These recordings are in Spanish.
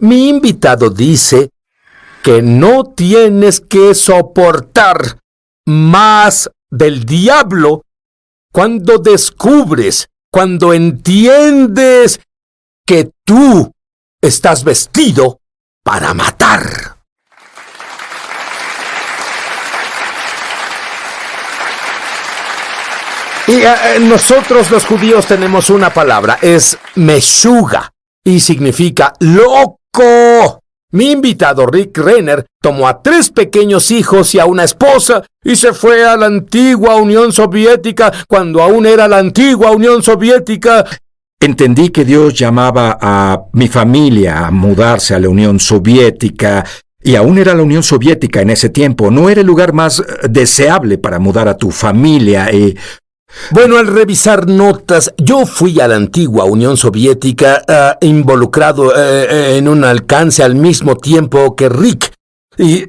Mi invitado dice que no tienes que soportar más del diablo cuando descubres, cuando entiendes que tú estás vestido para matar. Y nosotros los judíos tenemos una palabra, es meshuga, y significa loco. Mi invitado Rick Renner tomó a 3 pequeños hijos y a una esposa y se fue a la antigua Unión Soviética cuando aún era la antigua Unión Soviética. Entendí que Dios llamaba a mi familia a mudarse a la Unión Soviética, y aún era la Unión Soviética en ese tiempo. No era el lugar más deseable para mudar a tu familia y... Bueno, al revisar notas, yo fui a la antigua Unión Soviética involucrado en un alcance al mismo tiempo que Rick. Y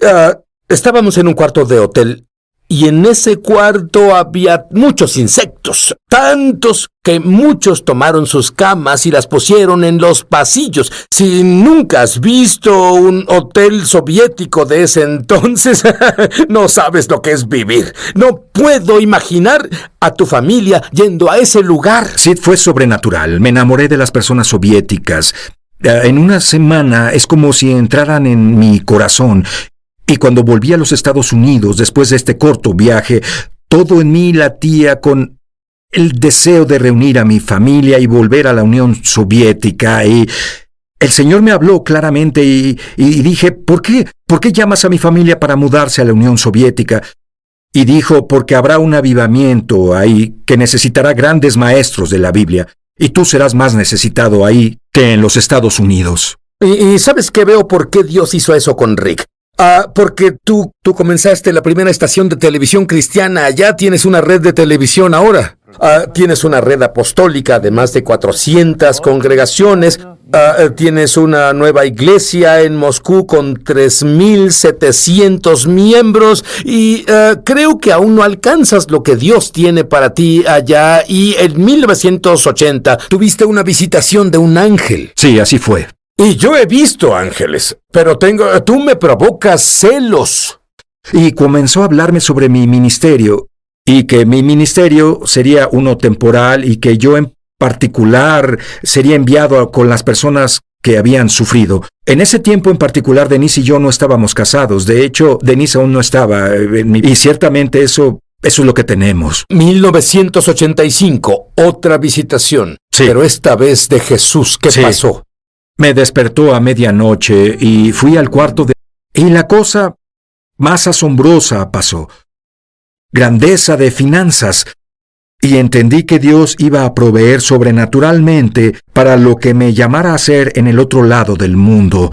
estábamos en un cuarto de hotel. Y en ese cuarto había muchos insectos, tantos que muchos tomaron sus camas y las pusieron en los pasillos. Si nunca has visto un hotel soviético de ese entonces, no sabes lo que es vivir. No puedo imaginar a tu familia yendo a ese lugar. Sí, fue sobrenatural. Me enamoré de las personas soviéticas. En una semana es como si entraran en mi corazón. Y cuando volví a los Estados Unidos, después de este corto viaje, todo en mí latía con el deseo de reunir a mi familia y volver a la Unión Soviética. Y el Señor me habló claramente y dije, ¿por qué? ¿Por qué llamas a mi familia para mudarse a la Unión Soviética? Y dijo, porque habrá un avivamiento ahí que necesitará grandes maestros de la Biblia. Y tú serás más necesitado ahí que en los Estados Unidos. Y ¿sabes qué? Veo por qué Dios hizo eso con Rick. Porque tú comenzaste la primera estación de televisión cristiana allá, tienes una red de televisión ahora. Tienes una red apostólica de más de 400 congregaciones. Tienes una nueva iglesia en Moscú con 3,700 miembros. Y creo que aún no alcanzas lo que Dios tiene para ti allá. Y en 1980 tuviste una visitación de un ángel. Sí, así fue. Y yo he visto ángeles, pero tú me provocas celos. Y comenzó a hablarme sobre mi ministerio, y que mi ministerio sería uno temporal y que yo en particular sería enviado con las personas que habían sufrido. En ese tiempo en particular, Denise y yo no estábamos casados. De hecho, Denise aún no estaba, y ciertamente eso es lo que tenemos. 1985, otra visitación. Sí. Pero esta vez de Jesús. ¿Qué pasó? Me despertó a medianoche y fui al cuarto de... Y la cosa más asombrosa pasó. Grandeza de finanzas. Y entendí que Dios iba a proveer sobrenaturalmente para lo que me llamara a hacer en el otro lado del mundo.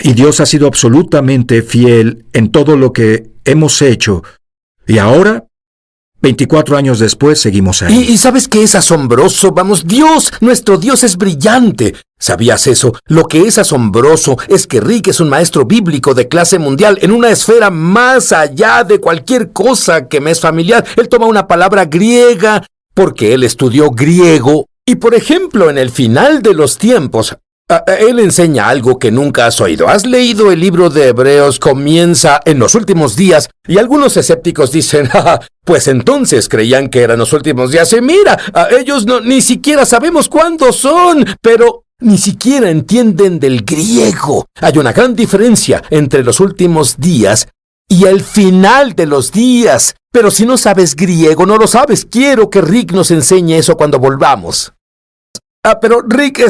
Y Dios ha sido absolutamente fiel en todo lo que hemos hecho. Y ahora, 24 años después, seguimos ahí. ¿Y sabes qué es asombroso? Vamos, Dios, nuestro Dios es brillante. ¿Sabías eso? Lo que es asombroso es que Rick es un maestro bíblico de clase mundial en una esfera más allá de cualquier cosa que me es familiar. Él toma una palabra griega porque él estudió griego. Y por ejemplo, en el final de los tiempos, él enseña algo que nunca has oído. ¿Has leído el libro de Hebreos? Comienza en los últimos días. Y algunos escépticos dicen, pues entonces creían que eran los últimos días. Y mira, ellos ni siquiera sabemos cuándo son, pero ni siquiera entienden del griego. Hay una gran diferencia entre los últimos días y el final de los días. Pero si no sabes griego, no lo sabes. Quiero que Rick nos enseñe eso cuando volvamos. Pero Rick,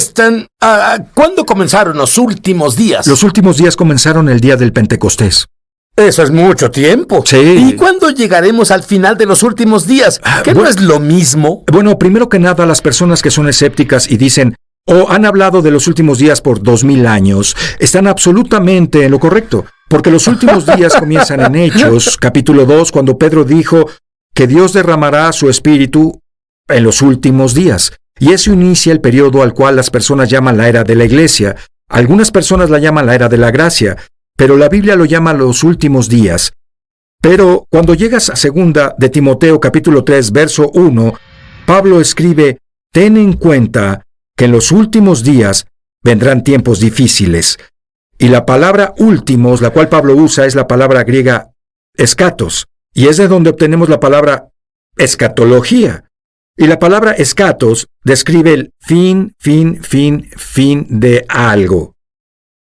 ¿cuándo comenzaron los últimos días? Los últimos días comenzaron el día del Pentecostés. Eso es mucho tiempo. Sí. ¿Y cuándo llegaremos al final de los últimos días? ¿Que no es lo mismo? Bueno, primero que nada, las personas que son escépticas y dicen, han hablado de los últimos días por 2000 años, están absolutamente en lo correcto. Porque los últimos días comienzan en Hechos, capítulo 2, cuando Pedro dijo que Dios derramará su espíritu en los últimos días. Y eso inicia el periodo al cual las personas llaman la era de la iglesia. Algunas personas la llaman la era de la gracia, pero la Biblia lo llama los últimos días. Pero cuando llegas a 2 de Timoteo capítulo 3, verso 1, Pablo escribe, ten en cuenta que en los últimos días vendrán tiempos difíciles. Y la palabra últimos, la cual Pablo usa, es la palabra griega escatos, y es de donde obtenemos la palabra escatología. Y la palabra escatos describe el fin de algo.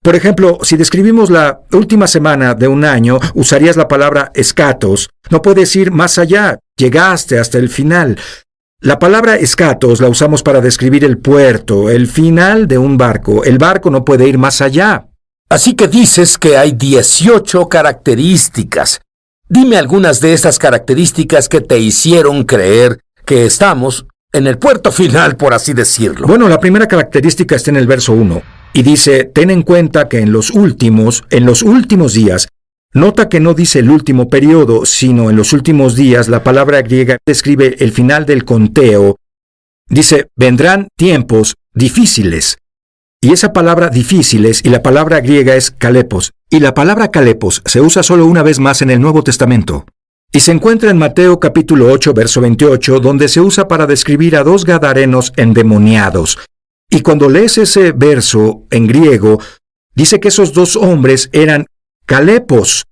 Por ejemplo, si describimos la última semana de un año, usarías la palabra escatos. No puedes ir más allá, llegaste hasta el final. La palabra escatos la usamos para describir el puerto, el final de un barco. El barco no puede ir más allá. Así que dices que hay 18 características. Dime algunas de estas características que te hicieron creer que estamos en el puerto final, por así decirlo. Bueno, la primera característica está en el verso 1, y dice, ten en cuenta que en los últimos días, nota que no dice el último periodo, sino en los últimos días, la palabra griega describe el final del conteo. Dice, vendrán tiempos difíciles. Y esa palabra difíciles y la palabra griega es kalepos. Y la palabra kalepos se usa solo una vez más en el Nuevo Testamento. Y se encuentra en Mateo capítulo 8, verso 28, donde se usa para describir a 2 gadarenos endemoniados. Y cuando lees ese verso en griego, dice que esos 2 hombres eran kalepos,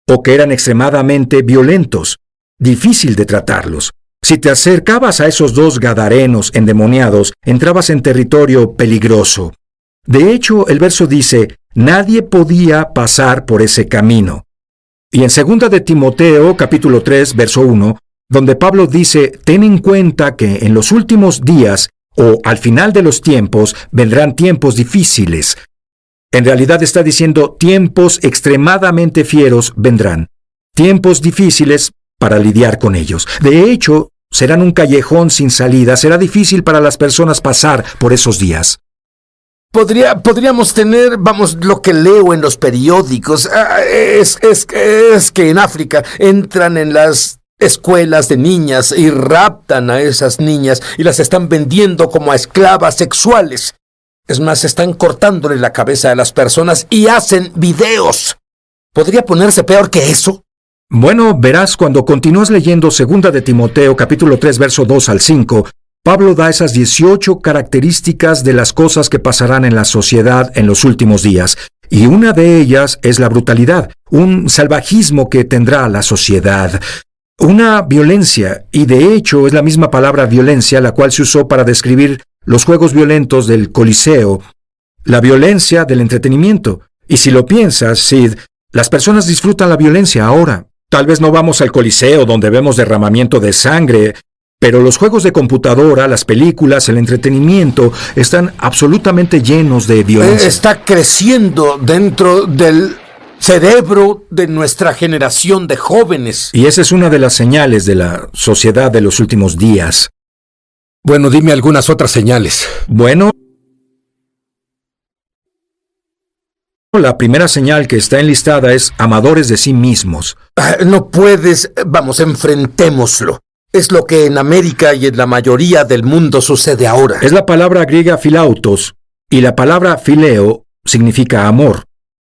o que eran extremadamente violentos, difícil de tratarlos. Si te acercabas a esos 2 gadarenos endemoniados, entrabas en territorio peligroso. De hecho, el verso dice, nadie podía pasar por ese camino. Y en 2 de Timoteo, capítulo 3, verso 1, donde Pablo dice, ten en cuenta que en los últimos días, o al final de los tiempos, vendrán tiempos difíciles. En realidad está diciendo, tiempos extremadamente fieros vendrán. Tiempos difíciles para lidiar con ellos. De hecho, serán un callejón sin salida. Será difícil para las personas pasar por esos días. Podríamos tener, lo que leo en los periódicos, es que en África entran en las escuelas de niñas y raptan a esas niñas y las están vendiendo como a esclavas sexuales. Es más, están cortándole la cabeza a las personas y hacen videos. ¿Podría ponerse peor que eso? Bueno, verás, cuando continúas leyendo 2 de Timoteo, capítulo 3, verso 2 al 5, Pablo da esas 18 características de las cosas que pasarán en la sociedad en los últimos días, y una de ellas es la brutalidad, un salvajismo que tendrá la sociedad, una violencia, y de hecho es la misma palabra violencia la cual se usó para describir los juegos violentos del Coliseo, la violencia del entretenimiento. Y si lo piensas, Sid, las personas disfrutan la violencia ahora. Tal vez no vamos al Coliseo donde vemos derramamiento de sangre, pero los juegos de computadora, las películas, el entretenimiento están absolutamente llenos de violencia. Está creciendo dentro del cerebro de nuestra generación de jóvenes. Y esa es una de las señales de la sociedad de los últimos días. Bueno, dime algunas otras señales. Bueno, la primera señal que está enlistada es amadores de sí mismos. No puedes, enfrentémoslo. Es lo que en América y en la mayoría del mundo sucede ahora. Es la palabra griega philautos, y la palabra phileo significa amor.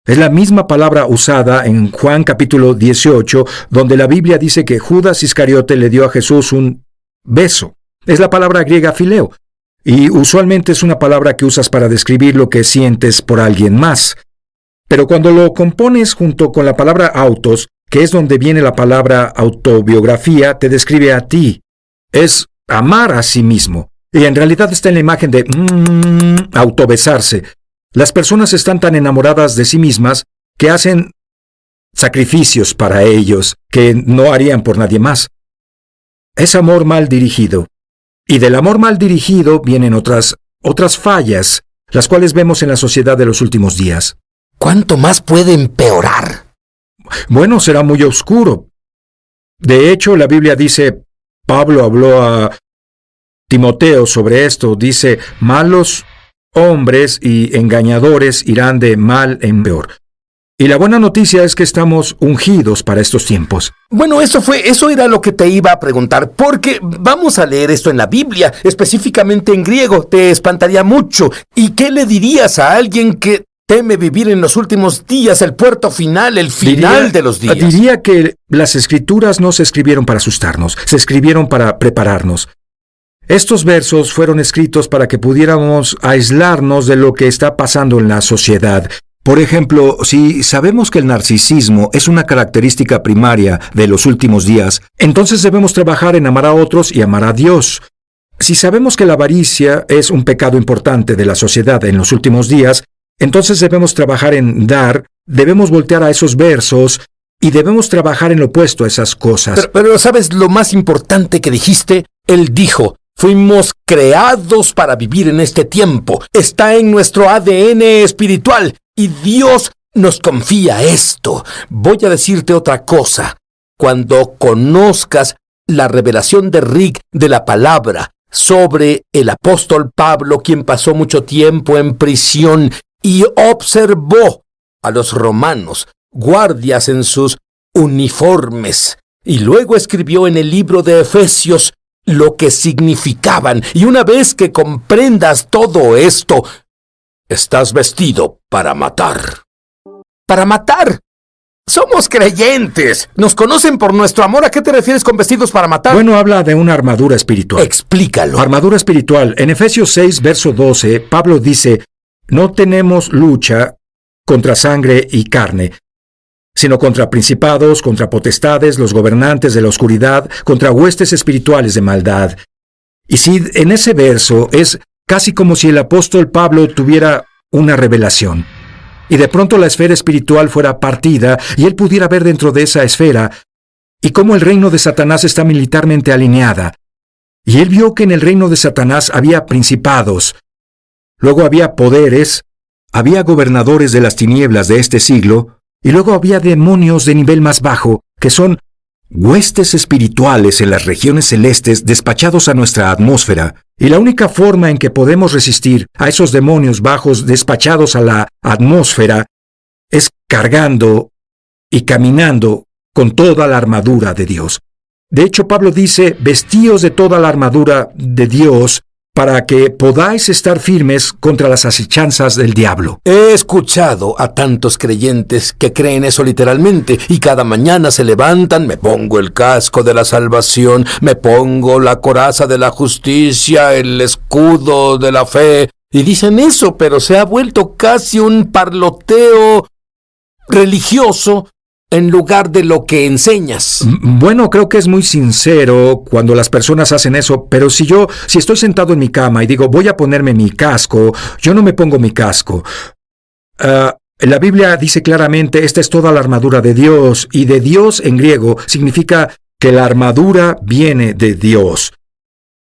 Es la misma palabra usada en Juan capítulo 18, donde la Biblia dice que Judas Iscariote le dio a Jesús un beso. Es la palabra griega phileo, y usualmente es una palabra que usas para describir lo que sientes por alguien más. Pero cuando lo compones junto con la palabra autos, que es donde viene la palabra autobiografía, te describe a ti. Es amar a sí mismo. Y en realidad está en la imagen de autobesarse. Las personas están tan enamoradas de sí mismas que hacen sacrificios para ellos que no harían por nadie más. Es amor mal dirigido. Y del amor mal dirigido vienen otras fallas, las cuales vemos en la sociedad de los últimos días. ¿Cuánto más puede empeorar? Bueno, será muy oscuro. De hecho, la Biblia dice, Pablo habló a Timoteo sobre esto, dice, malos hombres y engañadores irán de mal en peor. Y la buena noticia es que estamos ungidos para estos tiempos. Bueno, eso era lo que te iba a preguntar, porque vamos a leer esto en la Biblia, específicamente en griego, te espantaría mucho. ¿Y qué le dirías a alguien que teme vivir en los últimos días, el puerto final, el final de los días? Diría que las escrituras no se escribieron para asustarnos, se escribieron para prepararnos. Estos versos fueron escritos para que pudiéramos aislarnos de lo que está pasando en la sociedad. Por ejemplo, si sabemos que el narcisismo es una característica primaria de los últimos días, entonces debemos trabajar en amar a otros y amar a Dios. Si sabemos que la avaricia es un pecado importante de la sociedad en los últimos días, entonces debemos trabajar en dar, debemos voltear a esos versos y debemos trabajar en lo opuesto a esas cosas. Pero ¿sabes lo más importante que dijiste? Él dijo: fuimos creados para vivir en este tiempo. Está en nuestro ADN espiritual y Dios nos confía esto. Voy a decirte otra cosa. Cuando conozcas la revelación de Rick de la palabra sobre el apóstol Pablo, quien pasó mucho tiempo en prisión y observó a los romanos, guardias en sus uniformes, y luego escribió en el libro de Efesios lo que significaban. Y una vez que comprendas todo esto, estás vestido para matar. ¡Para matar! Somos creyentes. Nos conocen por nuestro amor. ¿A qué te refieres con vestidos para matar? Bueno, habla de una armadura espiritual. Explícalo. Armadura espiritual. En Efesios 6, verso 12, Pablo dice: no tenemos lucha contra sangre y carne, sino contra principados, contra potestades, los gobernantes de la oscuridad, contra huestes espirituales de maldad. Y si en ese verso es casi como si el apóstol Pablo tuviera una revelación, y de pronto la esfera espiritual fuera partida, y él pudiera ver dentro de esa esfera, y cómo el reino de Satanás está militarmente alineada. Y él vio que en el reino de Satanás había principados, luego había poderes, había gobernadores de las tinieblas de este siglo, y luego había demonios de nivel más bajo, que son huestes espirituales en las regiones celestes despachados a nuestra atmósfera. Y la única forma en que podemos resistir a esos demonios bajos despachados a la atmósfera es cargando y caminando con toda la armadura de Dios. De hecho, Pablo dice: vestíos de toda la armadura de Dios para que podáis estar firmes contra las acechanzas del diablo. He escuchado a tantos creyentes que creen eso literalmente, y cada mañana se levantan: me pongo el casco de la salvación, me pongo la coraza de la justicia, el escudo de la fe, y dicen eso, pero se ha vuelto casi un parloteo religioso en lugar de lo que enseñas. Bueno, creo que es muy sincero cuando las personas hacen eso, pero si estoy sentado en mi cama y digo: voy a ponerme mi casco, yo no me pongo mi casco. La Biblia dice claramente: esta es toda la armadura de Dios, y de Dios en griego significa que la armadura viene de Dios.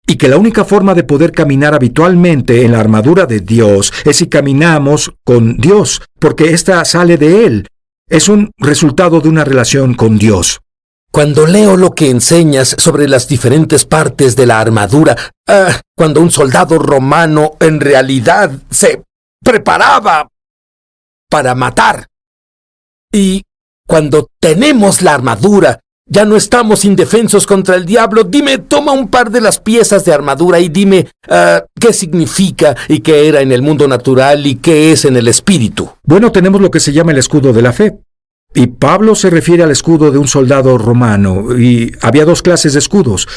Y que la única forma de poder caminar habitualmente en la armadura de Dios es si caminamos con Dios, porque esta sale de Él. Es un resultado de una relación con Dios. Cuando leo lo que enseñas sobre las diferentes partes de la armadura, cuando un soldado romano en realidad se preparaba para matar, y cuando tenemos la armadura, ya no estamos indefensos contra el diablo. Dime, toma un par de las piezas de armadura y dime qué significa y qué era en el mundo natural y qué es en el espíritu. Bueno, tenemos lo que se llama el escudo de la fe. Y Pablo se refiere al escudo de un soldado romano. Y había dos clases de escudos.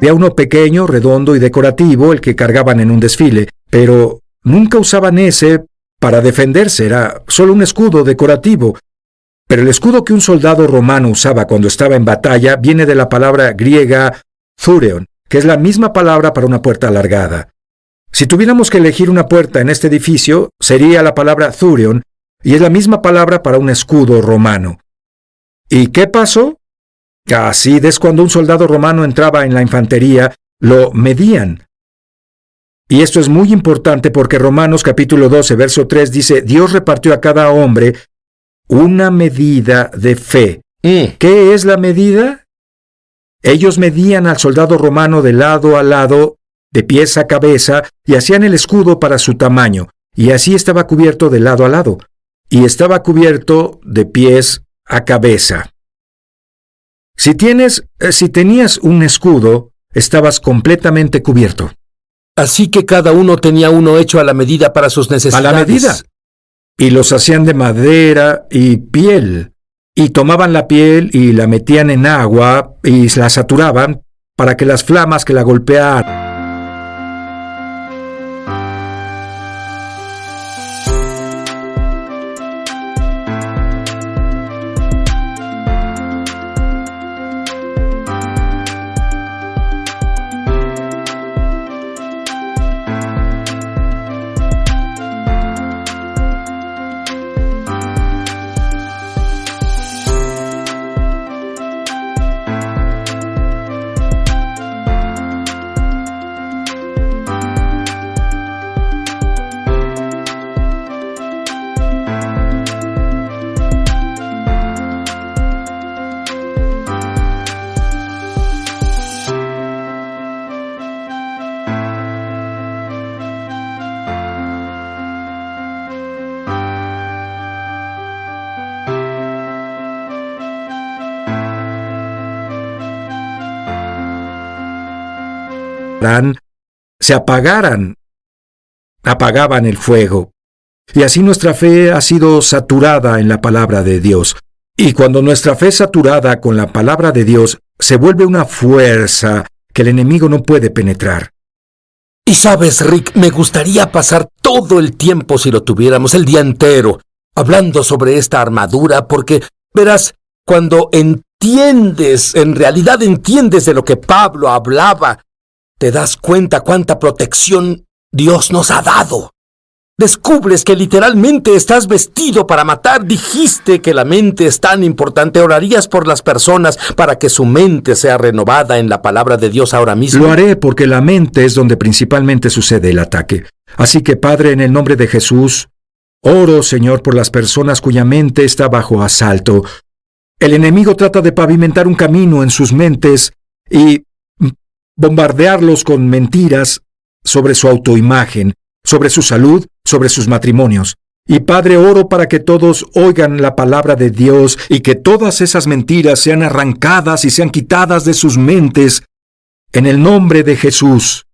Había uno pequeño, redondo y decorativo, el que cargaban en un desfile, pero nunca usaban ese para defenderse, era solo un escudo decorativo. Pero el escudo que un soldado romano usaba cuando estaba en batalla viene de la palabra griega thureon, que es la misma palabra para una puerta alargada. Si tuviéramos que elegir una puerta en este edificio, sería la palabra thurion, y es la misma palabra para un escudo romano. ¿Y qué pasó? Así es cuando un soldado romano entraba en la infantería, lo medían. Y esto es muy importante porque Romanos capítulo 12, verso 3 dice, Dios repartió a cada hombre una medida de fe. ¿Qué es la medida? Ellos medían al soldado romano de lado a lado, de pies a cabeza, y hacían el escudo para su tamaño, y así estaba cubierto de lado a lado, y estaba cubierto de pies a cabeza. Si tenías un escudo, estabas completamente cubierto. Así que cada uno tenía uno hecho a la medida para sus necesidades. A la medida. Y los hacían de madera y piel. Y tomaban la piel y la metían en agua y la saturaban para que las flamas que la golpearan se apagaban el fuego. Y así nuestra fe ha sido saturada en la palabra de Dios. Y cuando nuestra fe es saturada con la palabra de Dios, se vuelve una fuerza que el enemigo no puede penetrar. Y sabes, Rick, me gustaría pasar todo el tiempo, si lo tuviéramos, el día entero, hablando sobre esta armadura, porque, verás, cuando entiendes, en realidad entiendes de lo que Pablo hablaba, te das cuenta cuánta protección Dios nos ha dado. Descubres que literalmente estás vestido para matar. Dijiste que la mente es tan importante. ¿Orarías por las personas para que su mente sea renovada en la palabra de Dios ahora mismo? Lo haré porque la mente es donde principalmente sucede el ataque. Así que, Padre, en el nombre de Jesús, oro, Señor, por las personas cuya mente está bajo asalto. El enemigo trata de pavimentar un camino en sus mentes y bombardearlos con mentiras sobre su autoimagen, sobre su salud, sobre sus matrimonios. Y Padre, oro para que todos oigan la palabra de Dios y que todas esas mentiras sean arrancadas y sean quitadas de sus mentes en el nombre de Jesús.